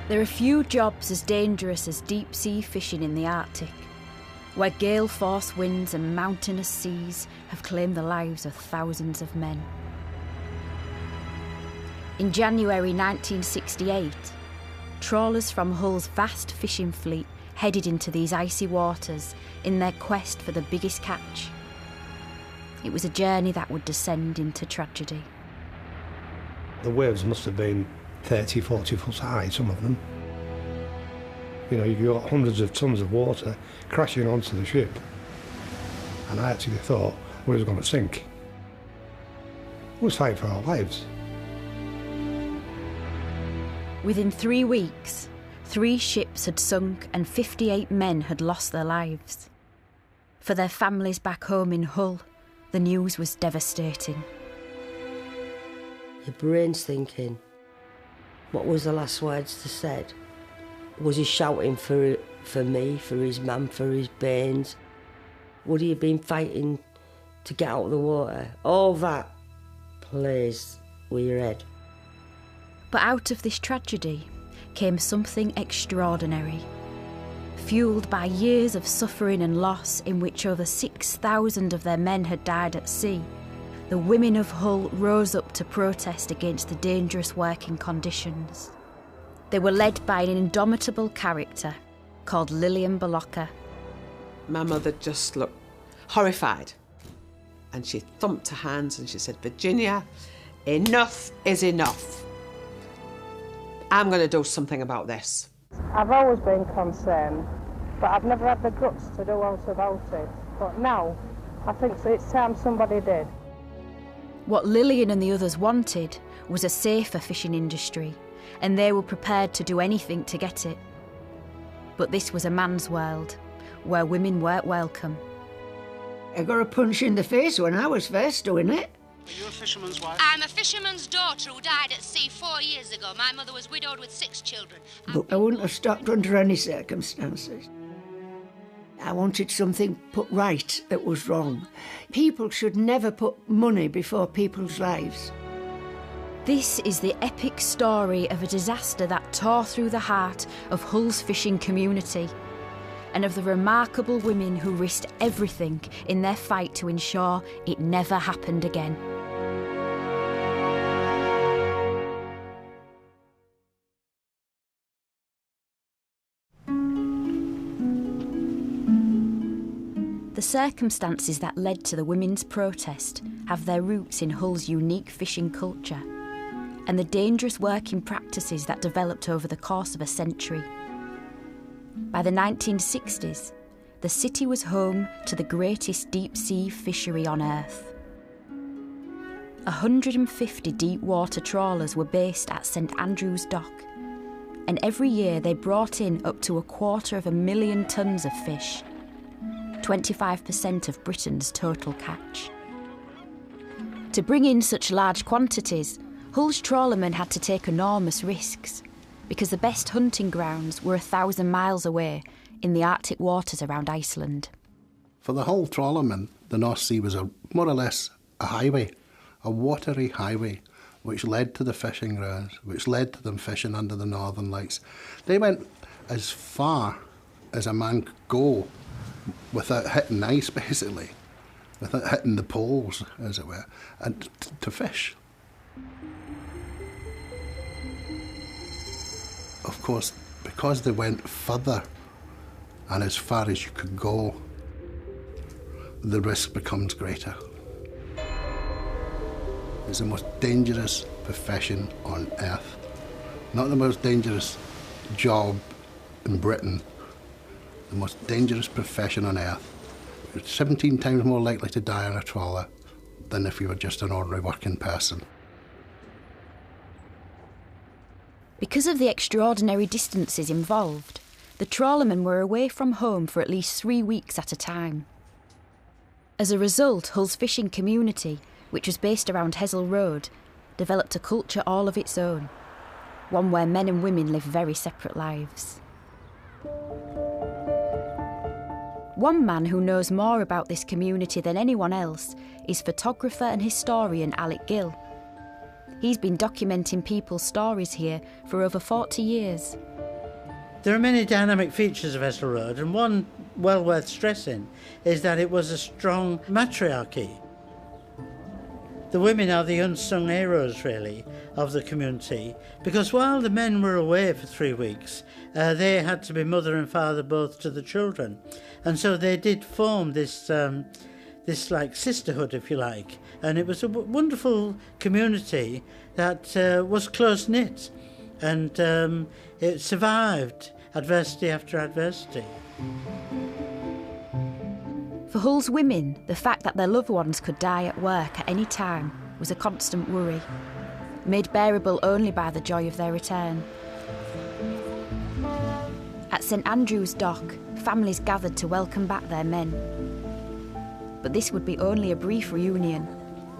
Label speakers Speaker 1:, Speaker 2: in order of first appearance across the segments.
Speaker 1: There are few jobs as dangerous as deep-sea fishing in the Arctic, where gale-force winds and mountainous seas have claimed the lives of thousands of men. In January 1968, trawlers from Hull's vast fishing fleet headed into these icy waters in their quest for the biggest catch. It was a journey that would descend into tragedy.
Speaker 2: The waves must have been 30, 40 foot high, some of them. You know, you've got hundreds of tons of water crashing onto the ship. And I actually thought we were going to sink. We was fighting for our lives.
Speaker 1: Within 3 weeks, 3 ships had sunk and 58 men had lost their lives. For their families back home in Hull, the news was devastating.
Speaker 3: Your brain's thinking, what was the last words they said? Was he shouting for me, for his mum, for his bairns? Would he have been fighting to get out of the water? All that plays with your head.
Speaker 1: But out of this tragedy came something extraordinary. Fuelled by years of suffering and loss in which over 6,000 of their men had died at sea, the women of Hull rose up to protest against the dangerous working conditions. They were led by an indomitable character called Lillian Bollocker.
Speaker 4: My mother just looked horrified, and she thumped her hands and she said, "Virginia, enough is enough. I'm going to do something about this."
Speaker 5: I've always been concerned, but I've never had the guts to do out about it. But now, I think it's time somebody did.
Speaker 1: What Lillian and the others wanted was a safer fishing industry, and they were prepared to do anything to get it. But this was a man's world, where women weren't welcome.
Speaker 6: I got a punch in the face when I was first doing it.
Speaker 7: Are you a fisherman's wife?
Speaker 8: I'm a fisherman's daughter who died at sea 4 years ago. My mother was widowed with 6 children.
Speaker 6: But I wouldn't have stopped under any circumstances. I wanted something put right that was wrong. People should never put money before people's lives.
Speaker 1: This is the epic story of a disaster that tore through the heart of Hull's fishing community, and of the remarkable women who risked everything in their fight to ensure it never happened again. The circumstances that led to the women's protest have their roots in Hull's unique fishing culture and the dangerous working practices that developed over the course of a century. By the 1960s, the city was home to the greatest deep-sea fishery on Earth. 150 deep-water trawlers were based at St Andrew's Dock, and every year they brought in up to 250,000 tonnes of fish, 25% of Britain's total catch. To bring in such large quantities, Hull's trawlermen had to take enormous risks, because the best hunting grounds were 1,000 miles away in the Arctic waters around Iceland.
Speaker 9: For the Hull trawlermen, the North Sea was more or less a highway, a watery highway, which led to the fishing grounds, which led to them fishing under the Northern Lights. They went as far as a man could go without hitting ice, basically, without hitting the poles, as it were, and to fish. Of course, because they went further and as far as you could go, the risk becomes greater. It's the most dangerous profession on earth. Not the most dangerous job in Britain, the most dangerous profession on earth. You're 17 times more likely to die on a trawler than if you were just an ordinary working person.
Speaker 1: Because of the extraordinary distances involved, the trawlermen were away from home for at least 3 weeks at a time. As a result, Hull's fishing community, which was based around Hessel Road, developed a culture all of its own, one where men and women live very separate lives. One man who knows more about this community than anyone else is photographer and historian Alec Gill. He's been documenting people's stories here for over 40 years.
Speaker 7: There are many dynamic features of Hessel Road, and one well worth stressing is that it was a strong matriarchy. The women are the unsung heroes, really, of the community, because while the men were away for 3 weeks, they had to be mother and father both to the children. And so they did form this like sisterhood, if you like, and it was a wonderful community that was close-knit, and it survived adversity after adversity.
Speaker 1: For Hull's women, the fact that their loved ones could die at work at any time was a constant worry, made bearable only by the joy of their return. At St Andrew's Dock, families gathered to welcome back their men. But this would be only a brief reunion,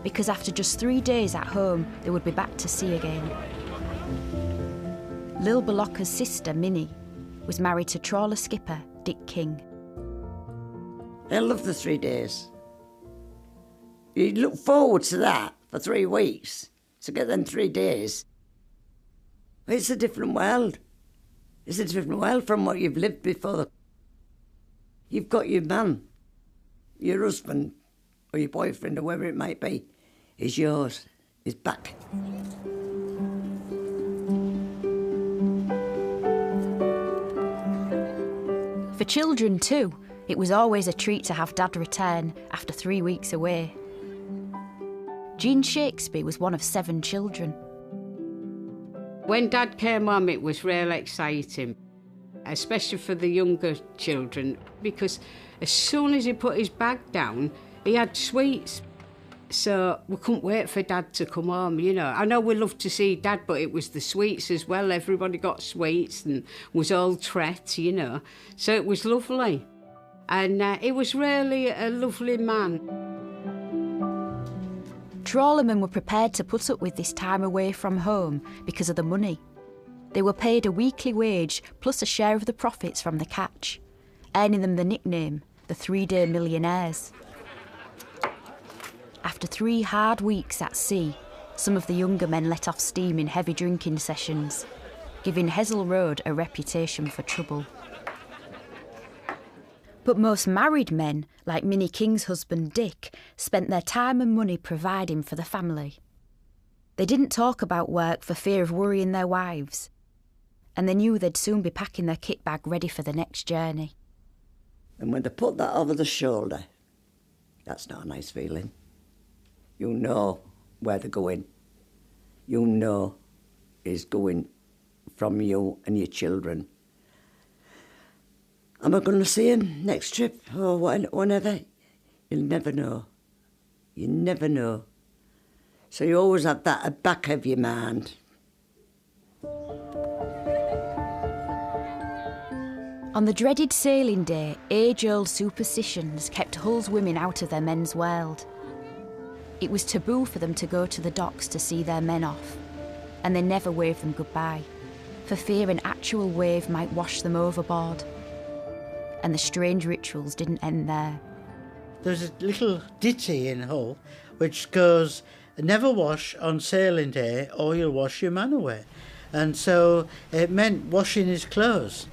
Speaker 1: because after just 3 days at home, they would be back to sea again. Lil Balocca's sister, Minnie, was married to trawler skipper Dick King.
Speaker 6: I love the 3 days. You look forward to that for 3 weeks, to get them 3 days. It's a different world. It's a different world from what you've lived before. You've got your man, your husband, or your boyfriend, or whoever it might be, is yours, is back.
Speaker 1: For children too, it was always a treat to have Dad return after 3 weeks away. Jean Shakespeare was one of 7 children.
Speaker 10: When Dad came home, it was really exciting, especially for the younger children, because as soon as he put his bag down, he had sweets. So we couldn't wait for Dad to come home, you know. I know we loved to see Dad, but it was the sweets as well. Everybody got sweets and was all tret, you know. So it was lovely. And he was really a lovely man.
Speaker 1: Trawlermen were prepared to put up with this time away from home because of the money. They were paid a weekly wage plus a share of the profits from the catch, earning them the nickname, the 3-day millionaires. After 3 hard weeks at sea, some of the younger men let off steam in heavy drinking sessions, giving Hessel Road a reputation for trouble. But most married men, like Minnie King's husband Dick, spent their time and money providing for the family. They didn't talk about work for fear of worrying their wives, and they knew they'd soon be packing their kit bag ready for the next journey.
Speaker 6: And when they put that over the shoulder, that's not a nice feeling. You know where they're going. You know it's going from you and your children. Am I going to see him next trip or whenever? You'll never know. You never know. So you always have that at the back of your mind.
Speaker 1: On the dreaded sailing day, age-old superstitions kept Hull's women out of their men's world. It was taboo for them to go to the docks to see their men off, and they never waved them goodbye, for fear an actual wave might wash them overboard. And the strange rituals didn't end there.
Speaker 7: There's a little ditty in Hull which goes, "Never wash on sailing day or you'll wash your man away." And so it meant washing his clothes.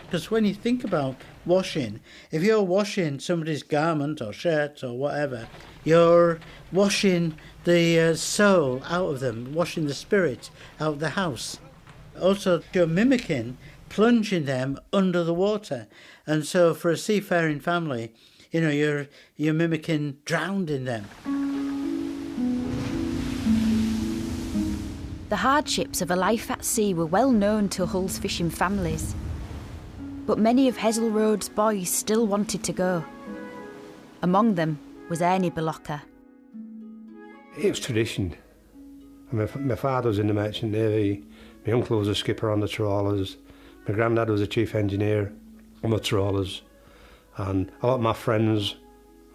Speaker 7: Because when you think about washing, if you're washing somebody's garment or shirt or whatever, you're washing the soul out of them, washing the spirit out of the house. Also, you're mimicking plunging them under the water. And so for a seafaring family, you know, you're mimicking drowning them.
Speaker 1: The hardships of a life at sea were well known to Hull's fishing families. But many of Hessel Road's boys still wanted to go. Among them was Ernie Balocca.
Speaker 2: It was tradition. My father was in the Merchant Navy, my uncle was a skipper on the trawlers, my granddad was a chief engineer on the trawlers, and a lot of my friends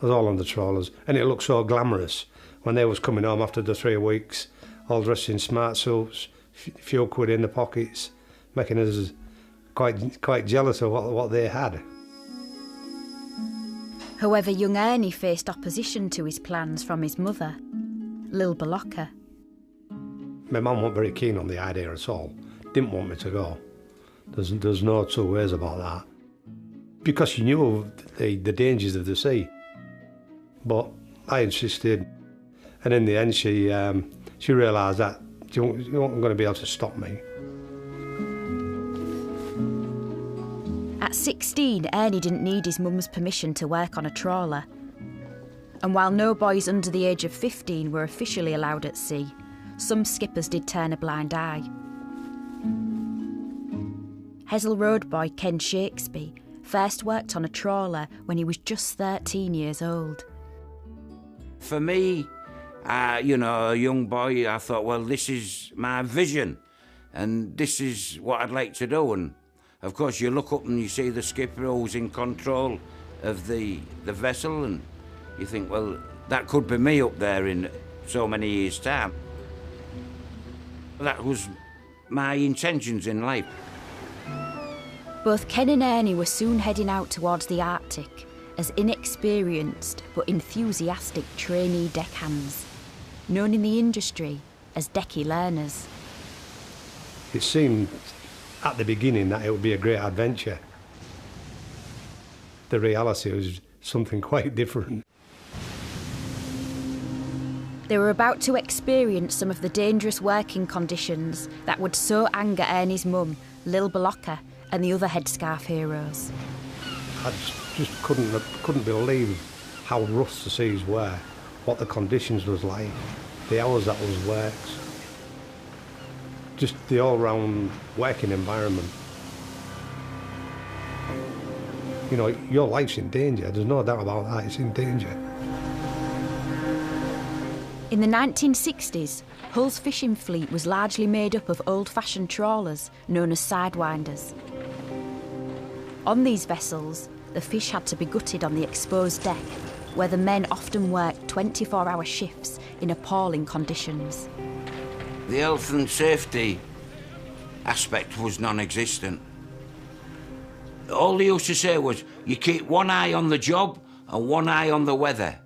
Speaker 2: was all on the trawlers, and it looked so glamorous when they was coming home after the 3 weeks, all dressed in smart suits, few quid in the pockets, making us quite jealous of what they had.
Speaker 1: However, young Ernie faced opposition to his plans from his mother, Lil Balocca.
Speaker 2: My mum wasn't very keen on the idea at all. Didn't want me to go. There's no two ways about that. Because she knew of the dangers of the sea. But I insisted. And in the end, she realised that you weren't going to be able to stop me.
Speaker 1: At 16, Ernie didn't need his mum's permission to work on a trawler. And while no boys under the age of 15 were officially allowed at sea, some skippers did turn a blind eye. Hessle Road boy Ken Shakespeare first worked on a trawler when he was just 13 years old.
Speaker 11: For me, a young boy, I thought, well, this is my vision and this is what I'd like to do. And of course, you look up and you see the skipper who's in control of the vessel, and you think, well, that could be me up there in so many years' time. That was my intentions in life.
Speaker 1: Both Ken and Ernie were soon heading out towards the Arctic as inexperienced but enthusiastic trainee deckhands, known in the industry as decky learners.
Speaker 2: It seemed at the beginning that it would be a great adventure. The reality was something quite different.
Speaker 1: They were about to experience some of the dangerous working conditions that would so anger Ernie's mum, Lil Balocka, and the other Headscarf heroes.
Speaker 2: I just couldn't believe how rough the seas were, what the conditions was like, the hours that was worked, just the all-round working environment. You know, your life's in danger, there's no doubt about that, it's in danger.
Speaker 1: In the 1960s, Hull's fishing fleet was largely made up of old-fashioned trawlers known as sidewinders. On these vessels, the fish had to be gutted on the exposed deck, where the men often worked 24-hour shifts in appalling conditions.
Speaker 11: The health and safety aspect was non-existent. All they used to say was, you keep one eye on the job and one eye on the weather.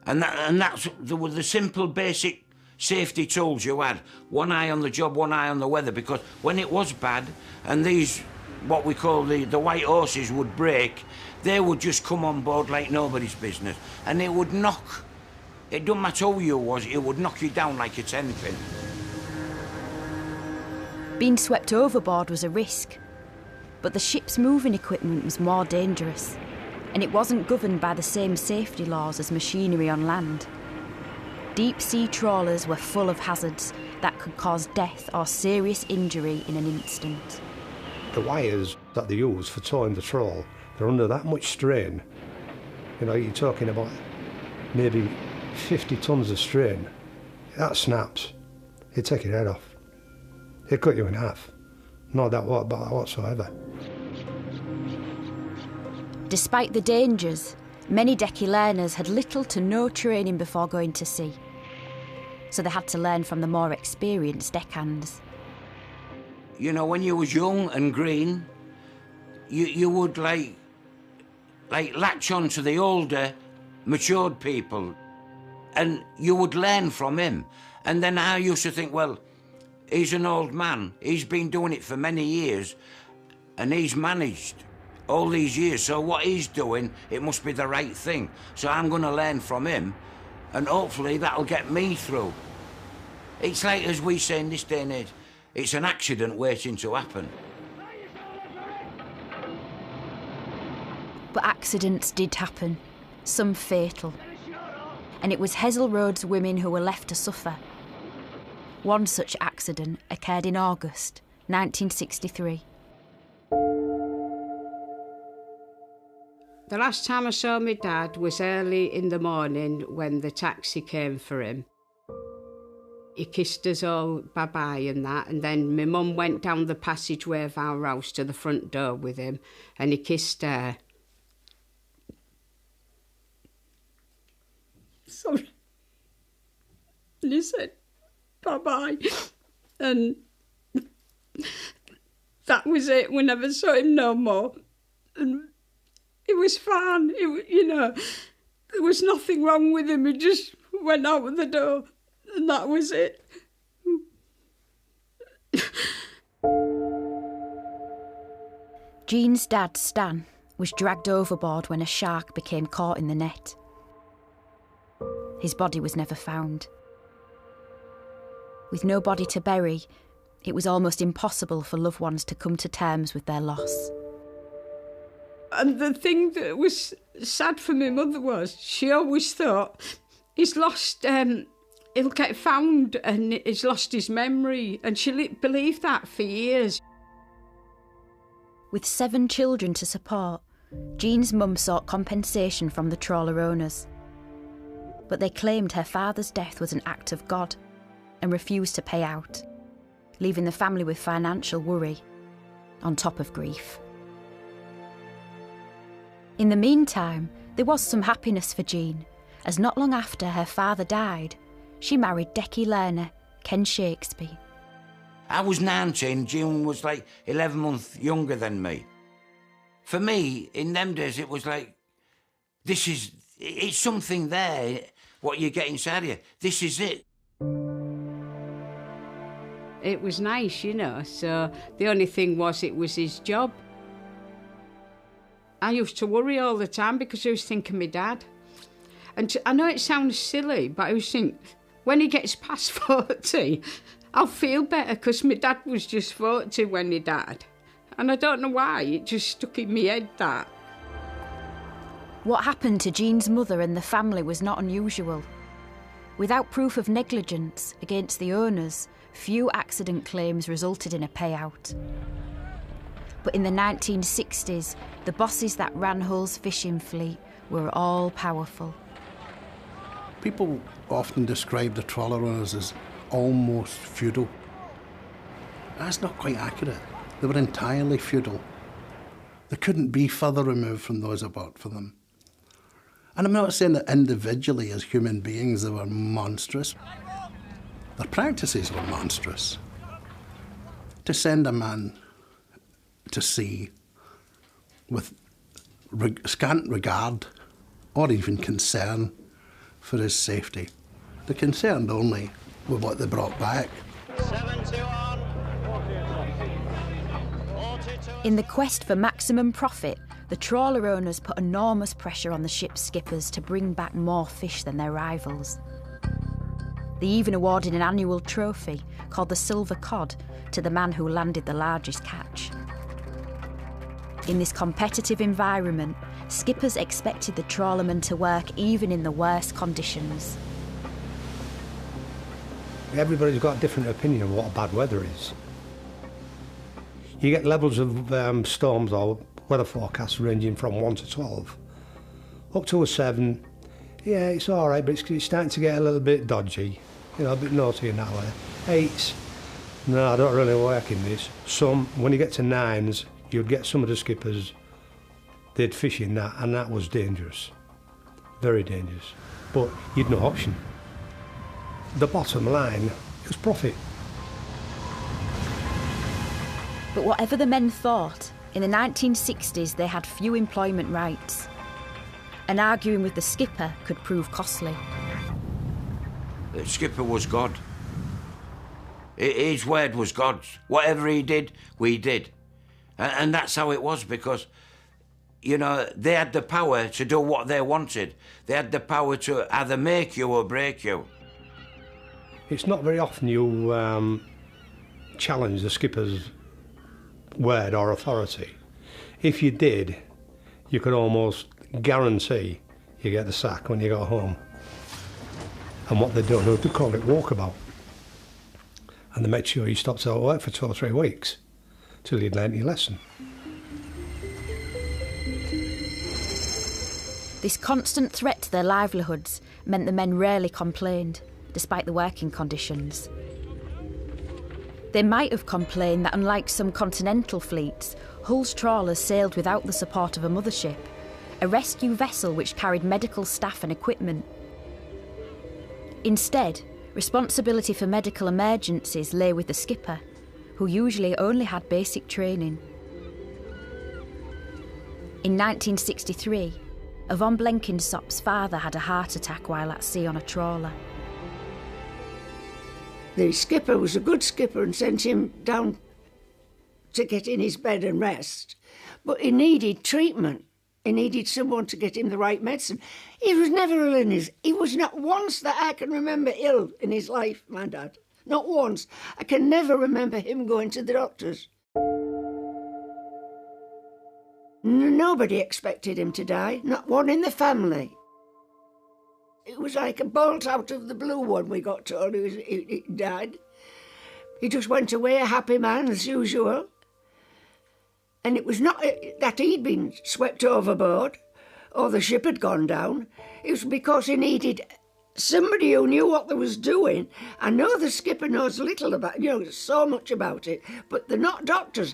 Speaker 11: And that's the simple basic safety tools you had. One eye on the job, one eye on the weather, because when it was bad and these, what we call the white horses would break, they would just come on board like nobody's business. And it would knock, it don't matter who you was, it would knock you down like a 10-pin.
Speaker 1: Being swept overboard was a risk, but the ship's moving equipment was more dangerous, and it wasn't governed by the same safety laws as machinery on land. Deep-sea trawlers were full of hazards that could cause death or serious injury in an instant.
Speaker 2: The wires that they use for towing the trawl, they're under that much strain. You know, you're talking about maybe 50 tons of strain. That snaps, it'd take your head off. It'd cut you in half. No doubt about that whatsoever.
Speaker 1: Despite the dangers, many decky learners had little to no training before going to sea, so they had to learn from the more experienced deckhands.
Speaker 11: You know, when you was young and green, you would like latch on to the older, matured people, and you would learn from him. And then I used to think, well, he's an old man, he's been doing it for many years, and he's managed all these years, so what he's doing, it must be the right thing. So I'm going to learn from him, and hopefully that'll get me through. It's like, as we say in this day and age, it's an accident waiting to happen.
Speaker 1: But accidents did happen, some fatal. And it was Hessle Road's women who were left to suffer. One such accident occurred in August 1963.
Speaker 10: The last time I saw my dad was early in the morning when the taxi came for him. He kissed us all bye-bye and that, and then my mum went down the passageway of our house to the front door with him, and he kissed her. Sorry. And he said, bye-bye. And that was it. We never saw him no more. And it was fine. There was nothing wrong with him. He just went out of the door, and that was it.
Speaker 1: Jean's dad, Stan, was dragged overboard when a shark became caught in the net. His body was never found. With no body to bury, it was almost impossible for loved ones to come to terms with their loss.
Speaker 10: And the thing that was sad for my mother was she always thought, he's lost, he'll get found and he's lost his memory. And she believed that for years.
Speaker 1: With 7 children to support, Jean's mum sought compensation from the trawler owners. But they claimed her father's death was an act of God and refused to pay out, leaving the family with financial worry, on top of grief. In the meantime, there was some happiness for Jean, as not long after her father died, she married Decky Lerner, Ken Shakespeare.
Speaker 11: I was 19, June was like 11 months younger than me. For me, in them days, it was like, it's something there, what you get inside of you. This is it.
Speaker 10: It was nice, you know, so the only thing was it was his job. I used to worry all the time because I was thinking of my dad. And I know it sounds silly, but I was thinking, when he gets past 40, I'll feel better because my dad was just 40 when he died. And I don't know why, it just stuck in my head that.
Speaker 1: What happened to Jean's mother and the family was not unusual. Without proof of negligence against the owners, few accident claims resulted in a payout. But in the 1960s, the bosses that ran Hull's fishing fleet were all powerful.
Speaker 9: People often describe the trawler owners as almost feudal. That's not quite accurate. They were entirely feudal. They couldn't be further removed from those that worked for them. And I'm not saying that individually as human beings they were monstrous. Their practices were monstrous. To send a man to sea with scant regard or even concern for his safety. They're concerned only with what they brought back.
Speaker 1: In the quest for maximum profit, the trawler owners put enormous pressure on the ship's skippers to bring back more fish than their rivals. They even awarded an annual trophy, called the Silver Cod, to the man who landed the largest catch. In this competitive environment, skippers expected the trawlermen to work even in the worst conditions.
Speaker 2: Everybody's got a different opinion of what bad weather is. You get levels of storms or weather forecasts ranging from 1 to 12. Up to a 7, yeah, it's all right, but it's starting to get a little bit dodgy, a bit naughty in that way. 8s, no, I don't really work in this. Some, when you get to 9s, you'd get some of the skippers, they'd fish in that, and that was dangerous. Very dangerous. But you'd no option. The bottom line was profit.
Speaker 1: But whatever the men thought, in the 1960s they had few employment rights, and arguing with the skipper could prove costly.
Speaker 11: The skipper was God. His word was God's. Whatever he did, we did. And that's how it was because, they had the power to do what they wanted. They had the power to either make you or break you.
Speaker 2: It's not very often you challenge the skipper's word or authority. If you did, you could almost guarantee you get the sack when you go home. And what they do, they call it walkabout. And they make sure you stopped out of work for 2 or 3 weeks till you'd learnt your lesson.
Speaker 1: This constant threat to their livelihoods meant the men rarely complained, despite the working conditions. They might have complained that unlike some continental fleets, Hull's trawlers sailed without the support of a mothership, a rescue vessel which carried medical staff and equipment. Instead, responsibility for medical emergencies lay with the skipper, who usually only had basic training. In 1963, a von Blenkinsop's father had a heart attack while at sea on a trawler.
Speaker 6: The skipper was a good skipper and sent him down
Speaker 12: to get in his bed and rest, but he needed treatment. He needed someone to get him the right medicine. He was never ill he was not once that I can remember ill in his life, my dad. Not once. I can never remember him going to the doctors. Nobody expected him to die, not one in the family. It was like a bolt out of the blue when we got told he died. He just went away a happy man as usual. And it was not that he'd been swept overboard or the ship had gone down. It was because he needed somebody who knew what they was doing. I know the skipper knows little about, so much about it, but they're not doctors.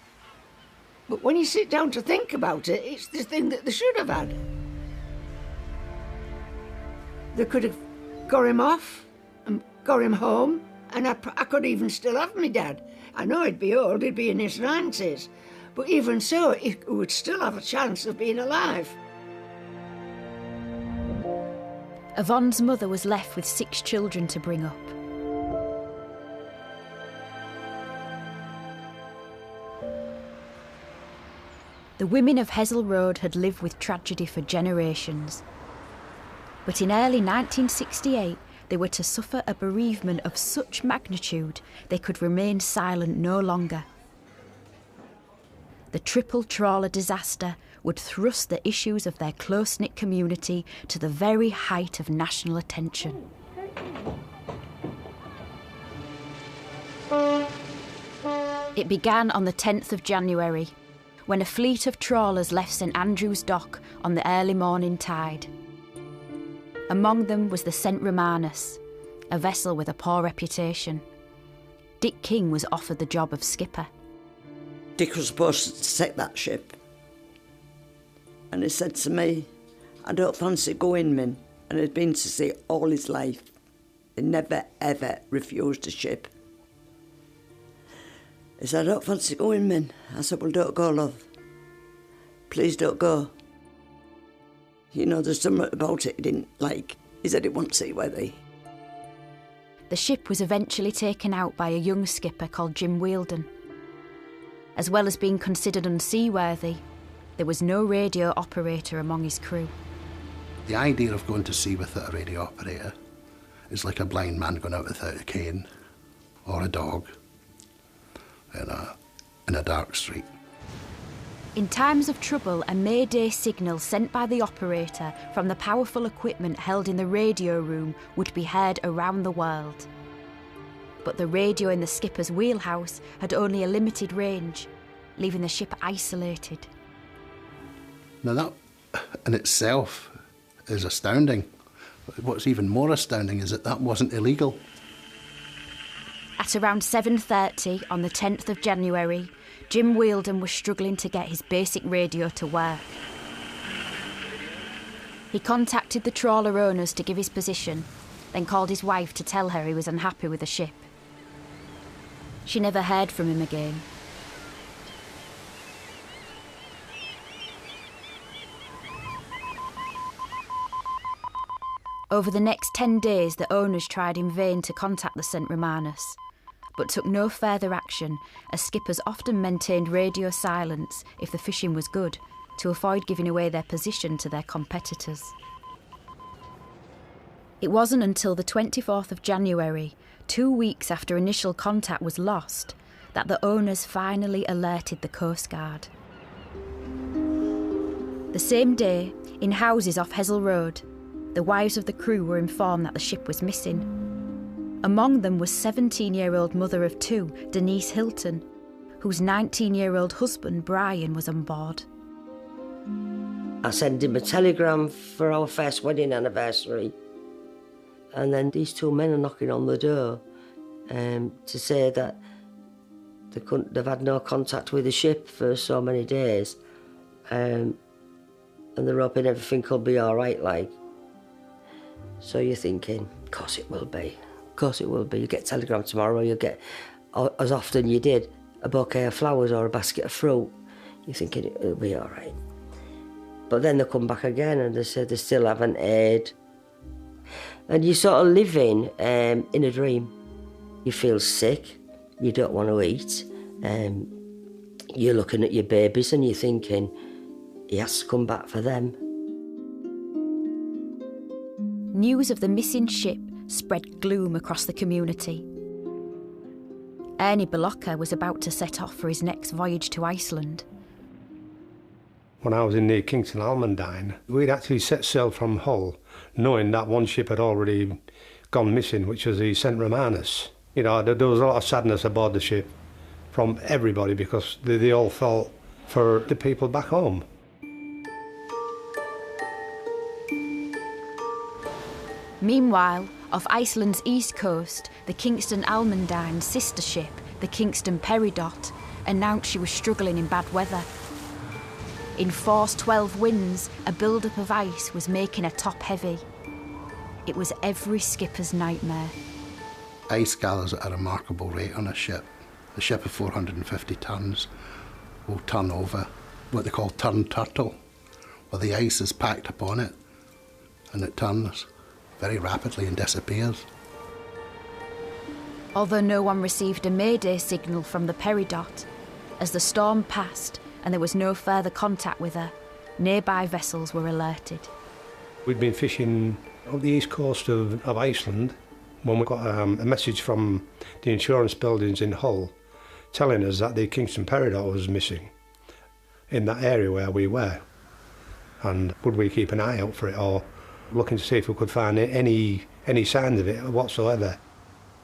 Speaker 12: But when you sit down to think about it, it's the thing that they should have had. They could have got him off and got him home, and I could even still have my dad. I know he'd be old, he'd be in his 90s, but even so, he would still have a chance of being alive.
Speaker 1: Yvonne's mother was left with 6 children to bring up. The women of Hessle Road had lived with tragedy for generations. But in early 1968, they were to suffer a bereavement of such magnitude they could remain silent no longer. The triple trawler disaster would thrust the issues of their close-knit community to the very height of national attention. It began on the 10th of January, when a fleet of trawlers left St Andrew's Dock on the early morning tide. Among them was the St Romanus, a vessel with a poor reputation. Dick King was offered the job of skipper.
Speaker 6: Dick was supposed to take that ship. And he said to me, I don't fancy going, Min. And he'd been to sea all his life. He never, ever refused a ship. He said, I don't fancy going, Min. I said, well, don't go, love. Please don't go. There's something about it he didn't like. He said he wasn't seaworthy.
Speaker 1: The ship was eventually taken out by a young skipper called Jim Wheeldon. As well as being considered unseaworthy, there was no radio operator among his crew.
Speaker 9: The idea of going to sea without a radio operator is like a blind man going out without a cane or a dog in a dark street.
Speaker 1: In times of trouble, a mayday signal sent by the operator from the powerful equipment held in the radio room would be heard around the world. But the radio in the skipper's wheelhouse had only a limited range, leaving the ship isolated.
Speaker 9: Now that in itself is astounding. What's even more astounding is that wasn't illegal.
Speaker 1: At around 7:30 on the 10th of January, Jim Wheeldon was struggling to get his basic radio to work. He contacted the trawler owners to give his position, then called his wife to tell her he was unhappy with the ship. She never heard from him again. Over the next 10 days, the owners tried in vain to contact the St Romanus, but took no further action, as skippers often maintained radio silence if the fishing was good, to avoid giving away their position to their competitors. It wasn't until the 24th of January, 2 weeks after initial contact was lost, that the owners finally alerted the Coast Guard. The same day, in houses off Hessle Road, the wives of the crew were informed that the ship was missing. Among them was 17-year-old mother of 2, Denise Hilton, whose 19-year-old husband, Brian, was on board.
Speaker 3: I sent him a telegram for our first wedding anniversary. And then these 2 men are knocking on the door to say that they've had no contact with the ship for so many days. And they're hoping everything will be all right, like. So you're thinking, of course it will be. Of course it will be. You get a telegram tomorrow, you'll get, as often you did, a bouquet of flowers or a basket of fruit. You're thinking it'll be all right. But then they come back again and they say they still haven't heard. And you're sort of living in a dream. You feel sick, you don't want to eat, You're looking at your babies and you're thinking, he has to come back for them.
Speaker 1: News of the missing ship spread gloom across the community. Ernie Bolocka was about to set off for his next voyage to Iceland.
Speaker 2: When I was in near Kingston Almondine, we'd actually set sail from Hull, knowing that one ship had already gone missing, which was the St Romanus. You know, there was a lot of sadness aboard the ship from everybody because they all felt for the people back home.
Speaker 1: Meanwhile, off Iceland's east coast, the Kingston Almondine sister ship, the Kingston Peridot, announced she was struggling in bad weather. In force 12 winds, a build-up of ice was making her top heavy. It was every skipper's nightmare.
Speaker 9: Ice gathers at a remarkable rate on a ship. A ship of 450 tonnes will turn over, what they call turn turtle, where the ice is packed upon it and it turns very rapidly and disappears.
Speaker 1: Although no one received a mayday signal from the Peridot, as the storm passed and there was no further contact with her, nearby vessels were alerted.
Speaker 2: We'd been fishing up the east coast of Iceland when we got a message from the insurance buildings in Hull telling us that the Kingston Peridot was missing in that area where we were. And would we keep an eye out for it or looking to see if we could find any signs of it whatsoever.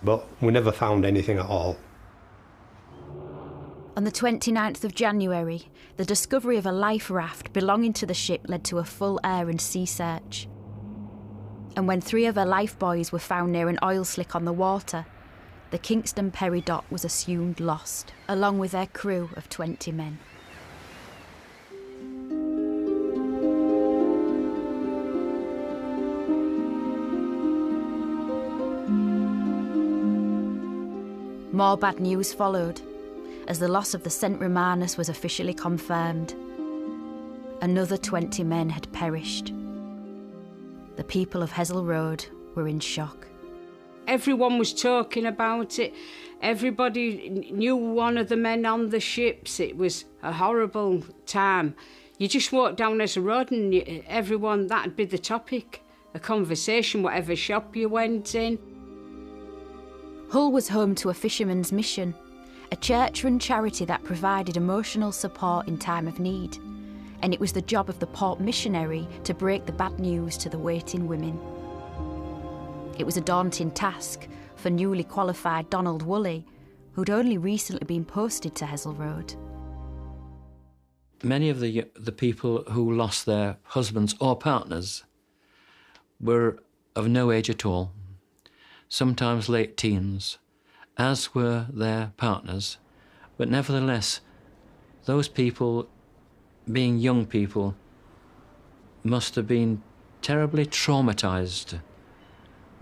Speaker 2: But we never found anything at all.
Speaker 1: On the 29th of January, the discovery of a life raft belonging to the ship led to a full air and sea search. And when 3 of her lifebuoys were found near an oil slick on the water, the Kingston Peridot was assumed lost, along with their crew of 20 men. More bad news followed, as the loss of the St Romanus was officially confirmed. Another 20 men had perished. The people of Hessel Road were in shock.
Speaker 10: Everyone was talking about it. Everybody knew one of the men on the ships. It was a horrible time. You just walked down Hessel Road and everyone, that'd be the topic, a conversation, whatever shop you went in.
Speaker 1: Hull was home to a fisherman's mission, a church-run charity that provided emotional support in time of need. And it was the job of the port missionary to break the bad news to the waiting women. It was a daunting task for newly qualified Donald Woolley, who'd only recently been posted to Hessel Road.
Speaker 13: Many of the people who lost their husbands or partners were of no age at all, sometimes late teens, as were their partners. But nevertheless, those people, being young people, must have been terribly traumatised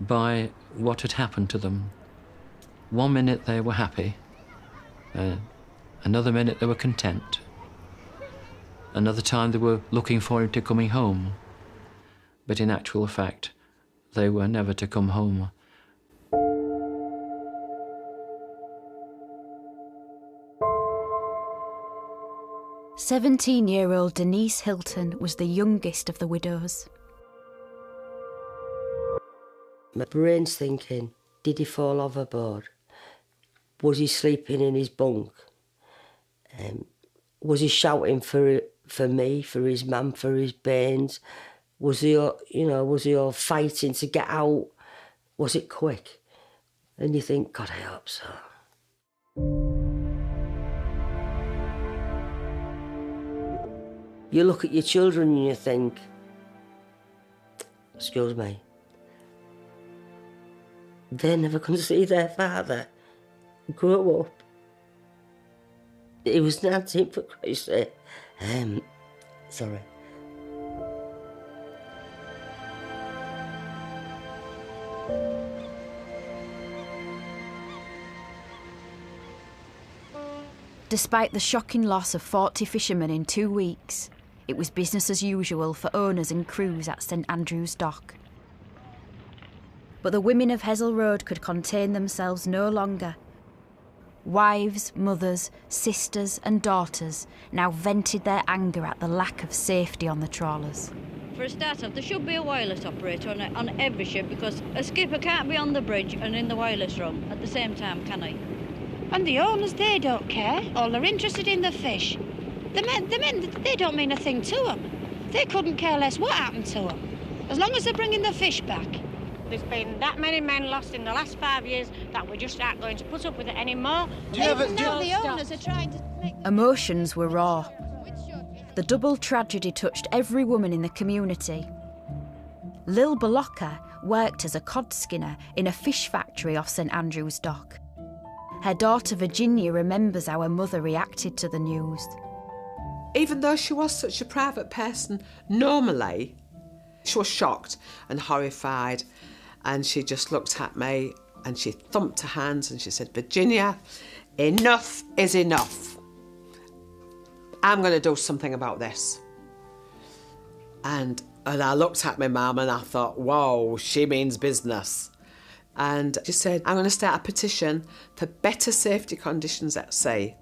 Speaker 13: by what had happened to them. One minute they were happy, another minute they were content, another time they were looking forward to coming home. But in actual fact, they were never to come home.
Speaker 1: "17-year-old Denise Hilton was the youngest of the widows.
Speaker 3: My brain's thinking, did he fall overboard? Was he sleeping in his bunk? Was he shouting for me, for his mum, for his bairns? Was he all fighting to get out? Was it quick? And you think, God, I hope so. You look at your children and you think, excuse me, they're never going to see their father grow up. It was 19, for Christ's sake. Sorry.
Speaker 1: Despite the shocking loss of 40 fishermen in 2 weeks, it was business as usual for owners and crews at St Andrew's Dock. But the women of Hessel Road could contain themselves no longer. wives, mothers, sisters and daughters now vented their anger at the lack of safety on the trawlers.
Speaker 14: For a start-off, there should be a wireless operator on every ship, because a skipper can't be on the bridge and in the wireless room at the same time, can he?
Speaker 8: And the owners, they don't care. All they're interested in the fish. The men, they don't mean a thing to them. They couldn't care less what happened to them, as long as they're bringing the fish back.
Speaker 15: There's been that many men lost in the last 5 years that we just aren't going to put up with it anymore.
Speaker 8: Even now the owners are trying to make...
Speaker 1: Emotions were raw. The double tragedy touched every woman in the community. Lil Balocca worked as a cod skinner in a fish factory off St Andrew's Dock. Her daughter Virginia remembers how her mother reacted to the news.
Speaker 4: Even though she was such a private person, normally, she was shocked and horrified, and she just looked at me and she thumped her hands and she said, "Virginia, enough is enough. I'm going to do something about this." And I looked at my mum and I thought, whoa, she means business. And she said, "I'm going to start a petition for better safety conditions at sea."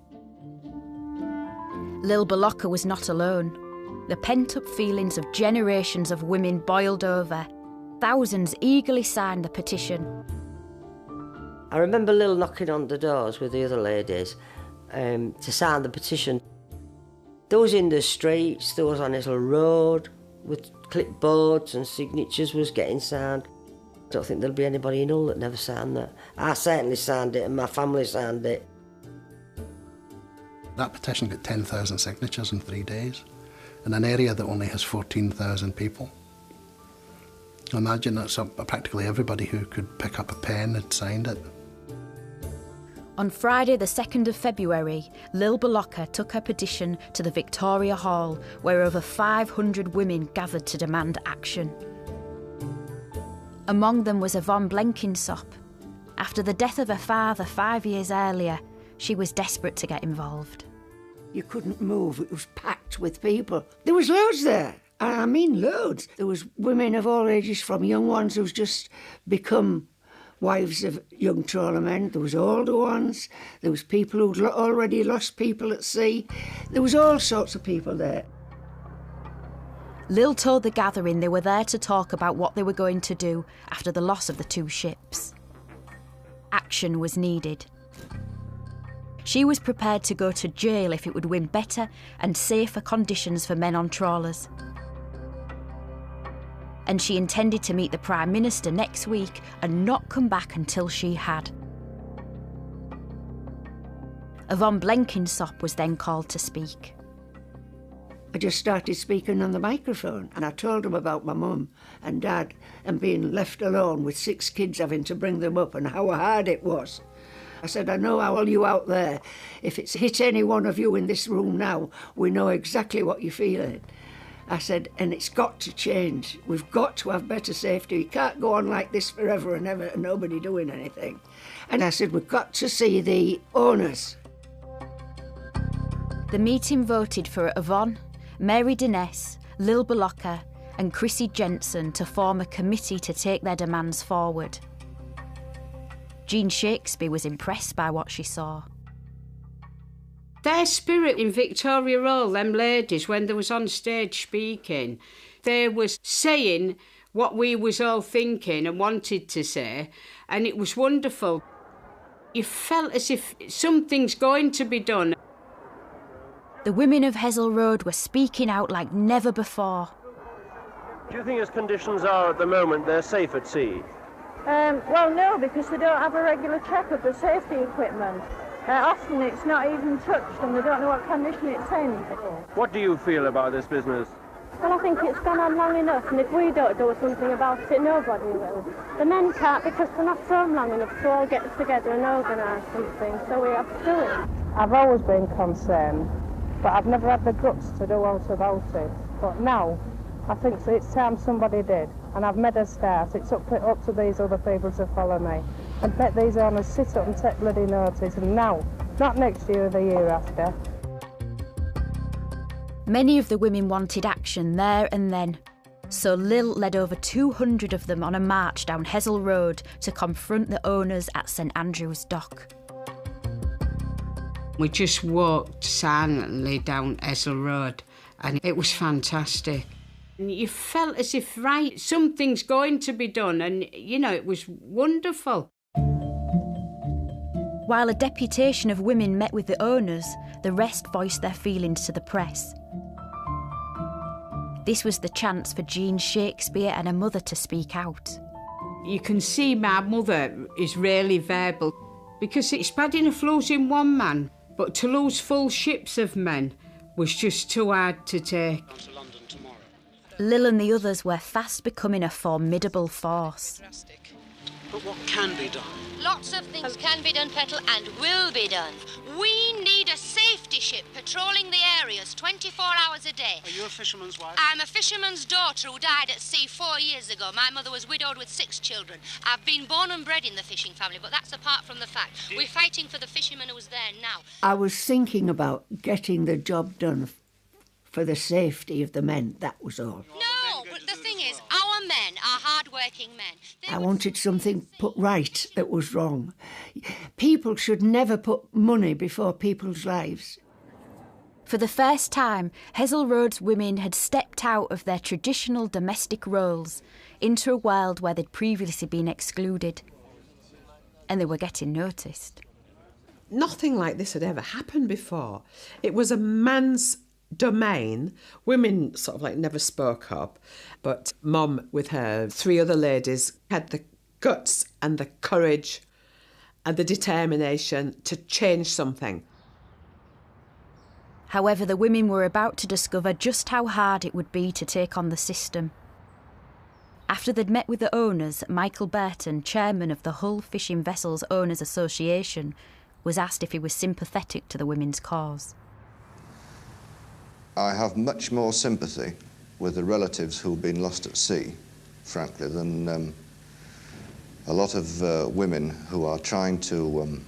Speaker 1: Lil Balocca was not alone. The pent-up feelings of generations of women boiled over. Thousands eagerly signed the petition.
Speaker 3: I remember Lil knocking on the doors with the other ladies to sign the petition. Those in the streets, those on Hill Road with clipboards and signatures was getting signed. I don't think there'll be anybody in Hull that never signed that. I certainly signed it and my family signed it.
Speaker 9: That petition got 10,000 signatures in 3 days in an area that only has 14,000 people. Imagine that's practically everybody who could pick up a pen had signed it.
Speaker 1: On Friday the 2nd of February, Lil Balocca took her petition to the Victoria Hall, where over 500 women gathered to demand action. Among them was Yvonne Blenkinsop. After the death of her father 5 years earlier, she was desperate to get involved.
Speaker 12: You couldn't move, it was packed with people. There was loads there, I mean loads. There was women of all ages, from young ones who's just become wives of young trawlermen. There was older ones, there was people who'd already lost people at sea. There was all sorts of people there.
Speaker 1: Lil told the gathering they were there to talk about what they were going to do after the loss of the 2 ships. Action was needed. She was prepared to go to jail if it would win better and safer conditions for men on trawlers. And she intended to meet the Prime Minister next week and not come back until she had. Yvonne Blenkinsop was then called to speak.
Speaker 12: I just started speaking on the microphone and I told them about my mum and dad and being left alone with 6 kids, having to bring them up, and how hard it was. I said, "I know how all you out there, if it's hit any one of you in this room now, we know exactly what you're feeling." I said, "And it's got to change. We've got to have better safety. We can't go on like this forever and ever and nobody doing anything." And I said, "We've got to see the owners."
Speaker 1: The meeting voted for Yvonne, Mary Denness, Lil Balocca and Chrissy Jensen to form a committee to take their demands forward. Jean Shakespeare was impressed by what she saw.
Speaker 10: Their spirit in Victoria Hall, them ladies, when they was on stage speaking, they was saying what we was all thinking and wanted to say, and it was wonderful. You felt as if something's going to be done.
Speaker 1: The women of Hessel Road were speaking out like never before.
Speaker 16: Do you think as conditions are at the moment, they're safe at sea?
Speaker 5: Well, no, because they don't have a regular check of the safety equipment. Often it's not even touched and they don't know what condition it's in.
Speaker 16: What do you feel about this business?
Speaker 5: Well, I think it's gone on long enough, and if we don't do something about it, nobody will. The men can't, because they're not home long enough to all get together and organise something, so we have to do it. I've always been concerned, but I've never had the guts to do aught about it. But now, I think it's time somebody did, and I've made a start. It's up to these other people to follow me. And let these owners sit up and take bloody notice, and now, not next year or the year after.
Speaker 1: Many of the women wanted action there and then, so Lil led over 200 of them on a march down Hessel Road to confront the owners at St Andrew's Dock.
Speaker 10: We just walked silently down Hessel Road and it was fantastic. And you felt as if, right, something's going to be done and, you know, it was wonderful.
Speaker 1: While a deputation of women met with the owners, the rest voiced their feelings to the press. This was the chance for Jean Shakespeare and her mother to speak out.
Speaker 10: You can see my mother is really verbal because it's bad enough losing one man, but to lose full ships of men was just too hard to take.
Speaker 1: Lil and the others were fast becoming a formidable force.
Speaker 17: But what can be done?
Speaker 18: Lots of things can be done, Petal, and will be done. We need a safety ship patrolling the areas 24 hours a day.
Speaker 17: Are you a fisherman's wife?
Speaker 18: I'm a fisherman's daughter who died at sea 4 years ago. My mother was widowed with 6 children. I've been born and bred in the fishing family, but that's apart from the fact. We're fighting for the fisherman who's there now.
Speaker 12: I was thinking about getting the job done for the safety of the men, that was all.
Speaker 18: No, but the thing is, our men are hard-working men.
Speaker 12: I wanted something put right that was wrong. People should never put money before people's lives.
Speaker 1: For the first time, Hessel Road's women had stepped out of their traditional domestic roles into a world where they'd previously been excluded. And they were getting noticed.
Speaker 4: Nothing like this had ever happened before. It was a man's domain. Women sort of like never spoke up, but Mum with her 3 other ladies had the guts and the courage and the determination to change something.
Speaker 1: However, the women were about to discover just how hard it would be to take on the system. After they'd met with the owners, Michael Burton, chairman of the Hull Fishing Vessels Owners Association, was asked if he was sympathetic to the women's cause.
Speaker 19: I have much more sympathy with the relatives who've been lost at sea, frankly, than a lot of women who are trying to,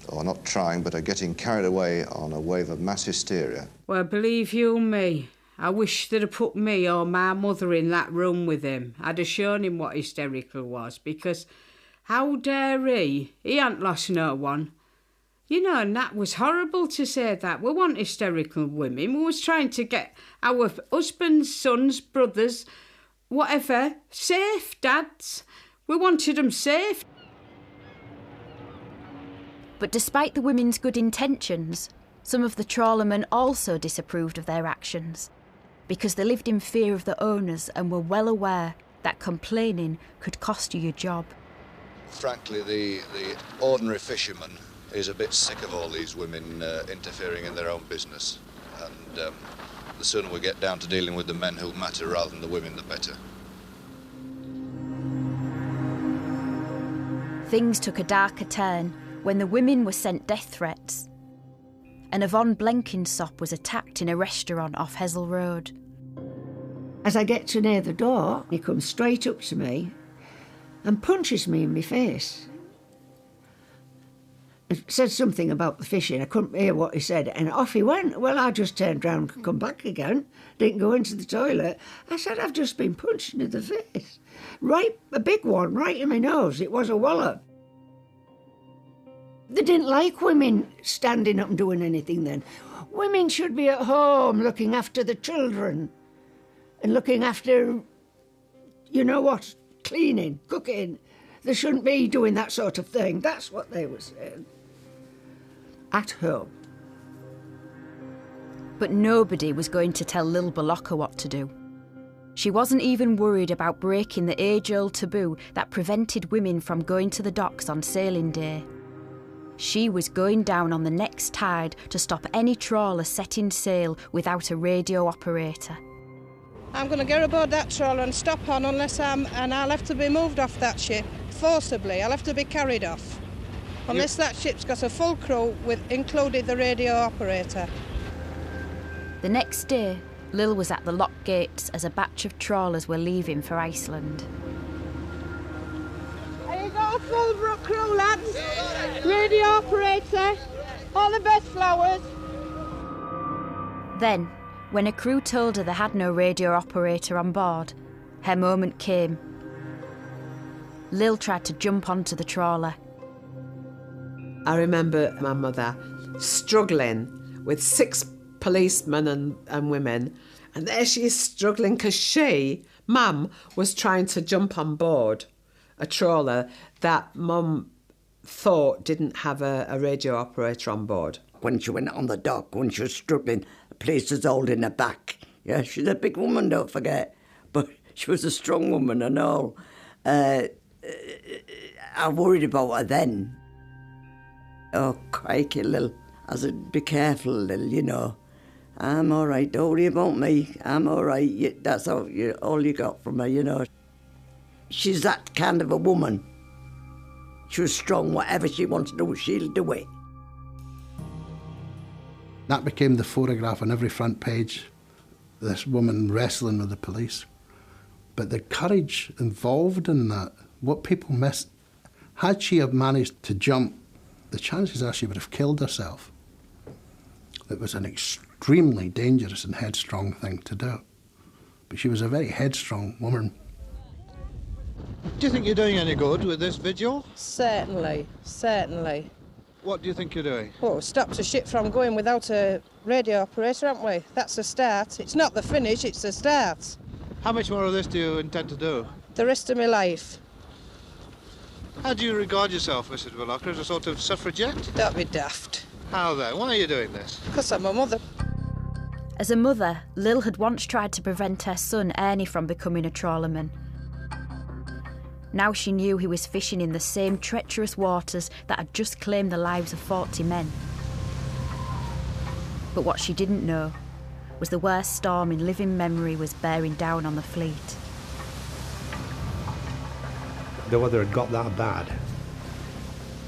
Speaker 19: or not trying, but are getting carried away on a wave of mass hysteria.
Speaker 10: Well, believe you me, I wish they'd have put me or my mother in that room with him. I'd have shown him what hysterical was, because how dare he? He hadn't lost no one. You know, and that was horrible to say that. We weren't hysterical women. We was trying to get our husbands, sons, brothers, whatever, safe, dads. We wanted them safe.
Speaker 1: But despite the women's good intentions, some of the trawlermen also disapproved of their actions because they lived in fear of the owners and were well aware that complaining could cost you your job.
Speaker 19: Frankly, the ordinary fisherman is a bit sick of all these women interfering in their own business, and the sooner we get down to dealing with the men who matter rather than the women, the better.
Speaker 1: Things took a darker turn when the women were sent death threats, and Yvonne Blenkinsop was attacked in a restaurant off Hessel Road.
Speaker 12: As I get to near the door, he comes straight up to me and punches me in my face. He said something about the fishing. I couldn't hear what he said, and off he went. Well, I just turned round and come back again. Didn't go into the toilet. I said, I've just been punched in the face. Right, a big one, right in my nose. It was a wallop. They didn't like women standing up and doing anything then. Women should be at home looking after the children and looking after, you know what, cleaning, cooking. They shouldn't be doing that sort of thing. That's what they were saying. At home.
Speaker 1: But nobody was going to tell Lil Bolocka what to do. She wasn't even worried about breaking the age-old taboo that prevented women from going to the docks on sailing day. She was going down on the next tide to stop any trawler setting sail without a radio operator.
Speaker 5: I'm going to get aboard that trawler and stop on and I'll have to be moved off that ship forcibly. I'll have to be carried off. Unless that ship's got a full crew with included the radio operator.
Speaker 1: The next day, Lil was at the lock gates as a batch of trawlers were leaving for Iceland.
Speaker 5: Are you got a full crew, lads? Radio operator, all the best flowers.
Speaker 1: Then, when a crew told her they had no radio operator on board, her moment came. Lil tried to jump onto the trawler.
Speaker 4: I remember my mother struggling with 6 policemen and women. And there she is struggling because Mum, was trying to jump on board a trawler that Mum thought didn't have a radio operator on board.
Speaker 6: When she went on the dock, when she was struggling, the police was holding her back. Yeah, she's a big woman, don't forget. But she was a strong woman and all. I worried about her then. Oh, crikey, Lil. I said, be careful, Lil, you know. I'm all right, don't worry about me. I'm all right. That's all you got from her, you know. She's that kind of a woman. She was strong, whatever she wants to do, she'll do it.
Speaker 9: That became the photograph on every front page, this woman wrestling with the police. But the courage involved in that, what people missed, had she have managed to jump, the chances are she would have killed herself. It was an extremely dangerous and headstrong thing to do. But she was a very headstrong woman.
Speaker 17: Do you think you're doing any good with this vigil?
Speaker 20: Certainly, certainly.
Speaker 17: What do you think you're doing?
Speaker 20: Well, stopped a ship from going without a radio operator, haven't we? That's a start. It's not the finish, it's the start.
Speaker 17: How much more of this do you intend to do?
Speaker 20: The rest of my life.
Speaker 17: How do you regard yourself, Mrs. Willocker, as a sort of suffragette?
Speaker 20: Don't be daft.
Speaker 17: How then? Why are you doing this?
Speaker 20: Because I'm a mother.
Speaker 1: As a mother, Lil had once tried to prevent her son Ernie from becoming a trawlerman. Now she knew he was fishing in the same treacherous waters that had just claimed the lives of 40 men. But what she didn't know was the worst storm in living memory was bearing down on the fleet.
Speaker 2: The weather had got that bad.